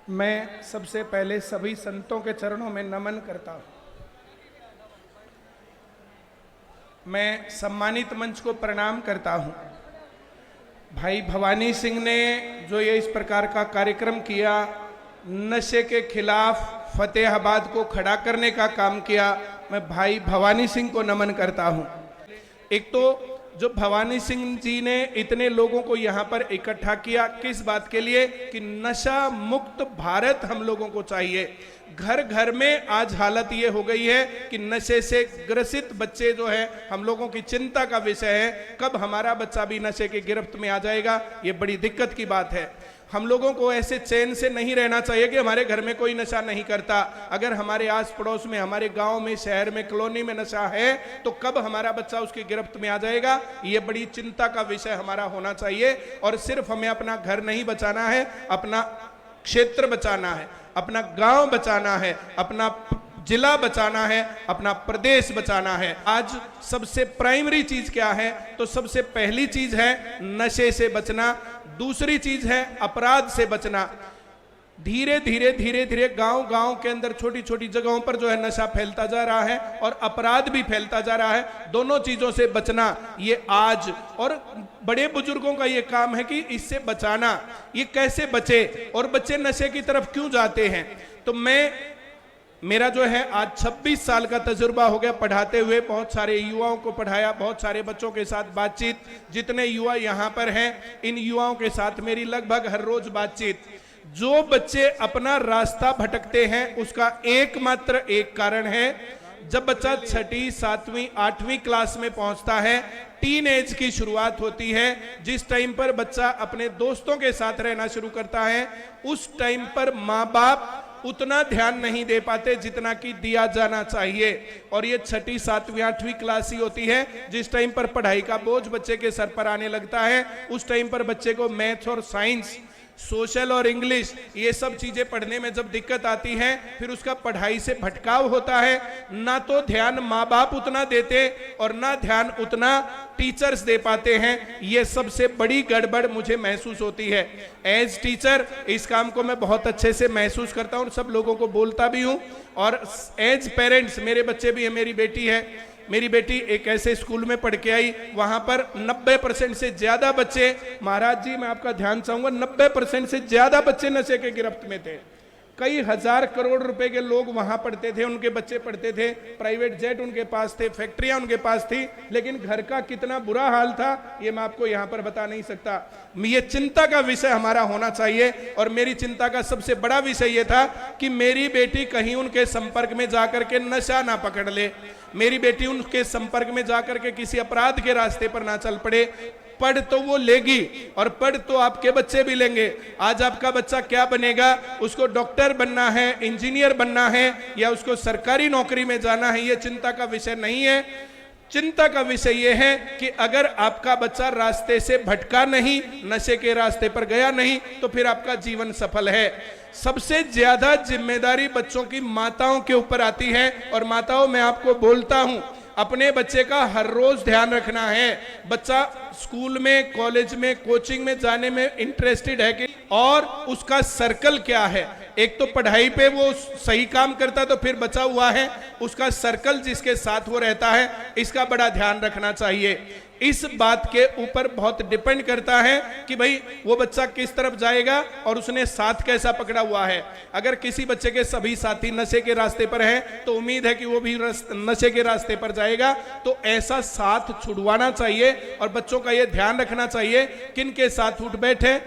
मैं सबसे पहले सभी संतों के चरणों में नमन करता हूं। मैं सम्मानित मंच को प्रणाम करता हूं। भाई भवानी सिंह ने जो ये इस प्रकार का कार्यक्रम किया, नशे के खिलाफ फतेहाबाद को खड़ा करने का काम किया, मैं भाई भवानी सिंह को नमन करता हूं। एक तो जो भवानी सिंह जी ने इतने लोगों को यहाँ पर इकट्ठा किया, किस बात के लिए कि नशा मुक्त भारत हम लोगों को चाहिए। घर घर में आज हालत ये हो गई है कि नशे से ग्रसित बच्चे जो है हम लोगों की चिंता का विषय है। कब हमारा बच्चा भी नशे की गिरफ्त में आ जाएगा, ये बड़ी दिक्कत की बात है। हम लोगों को ऐसे चैन से नहीं रहना चाहिए कि हमारे घर में कोई नशा नहीं करता। अगर हमारे आस पड़ोस में, हमारे गांव में, शहर में, कॉलोनी में नशा है तो कब हमारा बच्चा उसकी गिरफ्त में आ जाएगा, ये बड़ी चिंता का विषय हमारा होना चाहिए। और सिर्फ हमें अपना घर नहीं बचाना है, अपना क्षेत्र बचाना है, अपना गांव बचाना है, अपना जिला बचाना है, अपना प्रदेश बचाना है। आज सबसे प्राइमरी चीज क्या है? तो सबसे पहली चीज है नशे से बचना, दूसरी चीज है अपराध से बचना। धीरे धीरे गांव गांव के अंदर छोटी छोटी जगहों पर जो है नशा फैलता जा रहा है और अपराध भी फैलता जा रहा है। दोनों चीजों से बचना ये आज और बड़े बुजुर्गों का ये काम है कि इससे बचाना। ये कैसे बचे और बच्चे नशे की तरफ क्यों जाते हैं? तो मेरा जो है आज 26 साल का तजुर्बा हो गया पढ़ाते हुए। बहुत सारे युवाओं को पढ़ाया, बहुत सारे बच्चों के साथ बातचीत। जितने युवा यहाँ पर हैं, इन युवाओं के साथ मेरी लगभग हर रोज बातचीत। जो बच्चे अपना रास्ता भटकते हैं उसका एकमात्र एक कारण है, जब बच्चा 6ठी, 7वीं, 8वीं क्लास में पहुंचता है, टीन एज की शुरुआत होती है। जिस टाइम पर बच्चा अपने दोस्तों के साथ रहना शुरू करता है, उस टाइम पर माँ बाप उतना ध्यान नहीं दे पाते जितना कि दिया जाना चाहिए। और ये 6ठी, 7वीं, 8वीं क्लास ही होती है जिस टाइम पर पढ़ाई का बोझ बच्चे के सर पर आने लगता है। उस टाइम पर बच्चे को मैथ्स और साइंस, सोशल और इंग्लिश, ये सब चीजें पढ़ने में जब दिक्कत आती है, फिर उसका पढ़ाई से भटकाव होता है। ना तो ध्यान माँ बाप उतना देते और ना ध्यान उतना टीचर्स दे पाते हैं। ये सबसे बड़ी गड़बड़ मुझे महसूस होती है। एज टीचर इस काम को मैं बहुत अच्छे से महसूस करता हूँ और सब लोगों को बोलता भी हूँ। और एज पेरेंट्स, मेरे बच्चे भी है, मेरी बेटी है। मेरी बेटी एक ऐसे स्कूल में पढ़ के आई, वहां पर 90% से ज्यादा बच्चे, महाराज जी मैं आपका ध्यान चाहूंगा, 90% से ज्यादा बच्चे नशे के गिरफ्त में थे। कई हजार करोड़ रुपए के लोग वहां पढ़ते थे, उनके बच्चे पढ़ते थे, प्राइवेट जेट उनके पास थे, फैक्ट्रियां उनके पास थी, लेकिन घर का कितना बुरा हाल था ये मैं आपको यहां पर बता नहीं सकता। ये चिंता का विषय हमारा होना चाहिए। और मेरी चिंता का सबसे बड़ा विषय ये था कि मेरी बेटी कहीं उनके संपर्क में जाकर के नशा ना पकड़ ले, मेरी बेटी उनके संपर्क में जाकर के किसी अपराध के रास्ते पर ना चल पड़े। पढ़ तो वो लेगी और पढ़ तो आपके बच्चे भी लेंगे। आज आपका बच्चा क्या बनेगा? उसको डॉक्टर बनना है, इंजीनियर बनना है, या उसको सरकारी नौकरी में जाना है, ये चिंता का विषय नहीं है। चिंता का विषय यह है कि अगर आपका बच्चा रास्ते से भटका नहीं, नशे के रास्ते पर गया नहीं, तो फिर आपका जीवन सफल है। सबसे ज्यादा जिम्मेदारी बच्चों की माताओं के ऊपर आती है। और माताओं, मैं आपको बोलता हूं, अपने बच्चे का हर रोज ध्यान रखना है। बच्चा स्कूल में, कॉलेज में, कोचिंग में जाने में इंटरेस्टेड है कि, और उसका सर्कल क्या है। एक तो पढ़ाई पे वो सही काम करता तो फिर बचा हुआ है, उसका सर्कल जिसके साथ वो रहता है, इसका बड़ा ध्यान रखना चाहिए। इस बात के ऊपर बहुत डिपेंड करता है कि भाई वो बच्चा किस तरफ जाएगा और उसने साथ कैसा पकड़ा हुआ है। अगर किसी बच्चे के सभी साथी नशे के रास्ते पर हैं तो उम्मीद है कि वो भी नशे के रास्ते पर जाएगा। तो ऐसा साथ छुड़वाना चाहिए और बच्चों का ये ध्यान रखना चाहिए किन के साथ उठ बैठे,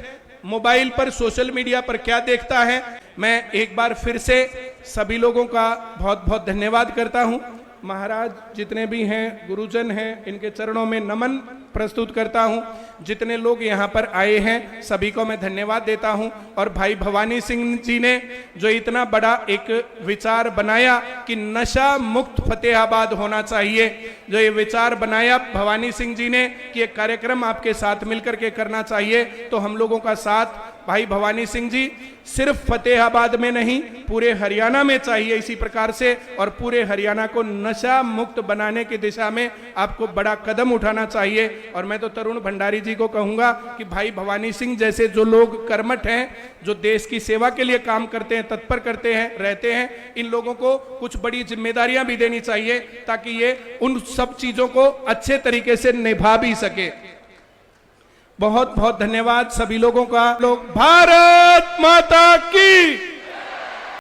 मोबाइल पर, सोशल मीडिया पर क्या देखता है। मैं एक बार फिर से सभी लोगों का बहुत बहुत धन्यवाद करता हूं। महाराज जितने भी हैं, गुरुजन हैं, इनके चरणों में नमन प्रस्तुत करता हूं। जितने लोग यहाँ पर आए हैं सभी को मैं धन्यवाद देता हूं। और भाई भवानी सिंह जी ने जो इतना बड़ा एक विचार बनाया कि नशा मुक्त फतेहाबाद होना चाहिए, जो ये विचार बनाया भवानी सिंह जी ने कि एक कार्यक्रम आपके साथ मिलकर के करना चाहिए, तो हम लोगों का साथ भाई भवानी सिंह जी, सिर्फ फतेहाबाद में नहीं पूरे हरियाणा में चाहिए इसी प्रकार से, और पूरे हरियाणा को नशा मुक्त बनाने की दिशा में आपको बड़ा कदम उठाना चाहिए। और मैं तो तरुण भंडारी जी को कहूंगा कि भाई भवानी सिंह जैसे जो लोग कर्मठ हैं, जो देश की सेवा के लिए काम करते हैं, तत्पर करते हैं, रहते हैं, इन लोगों को कुछ बड़ी जिम्मेदारियां भी देनी चाहिए ताकि ये उन सब चीजों को अच्छे तरीके से निभा भी सके। बहुत बहुत धन्यवाद सभी लोगों का। लोग भारत माता की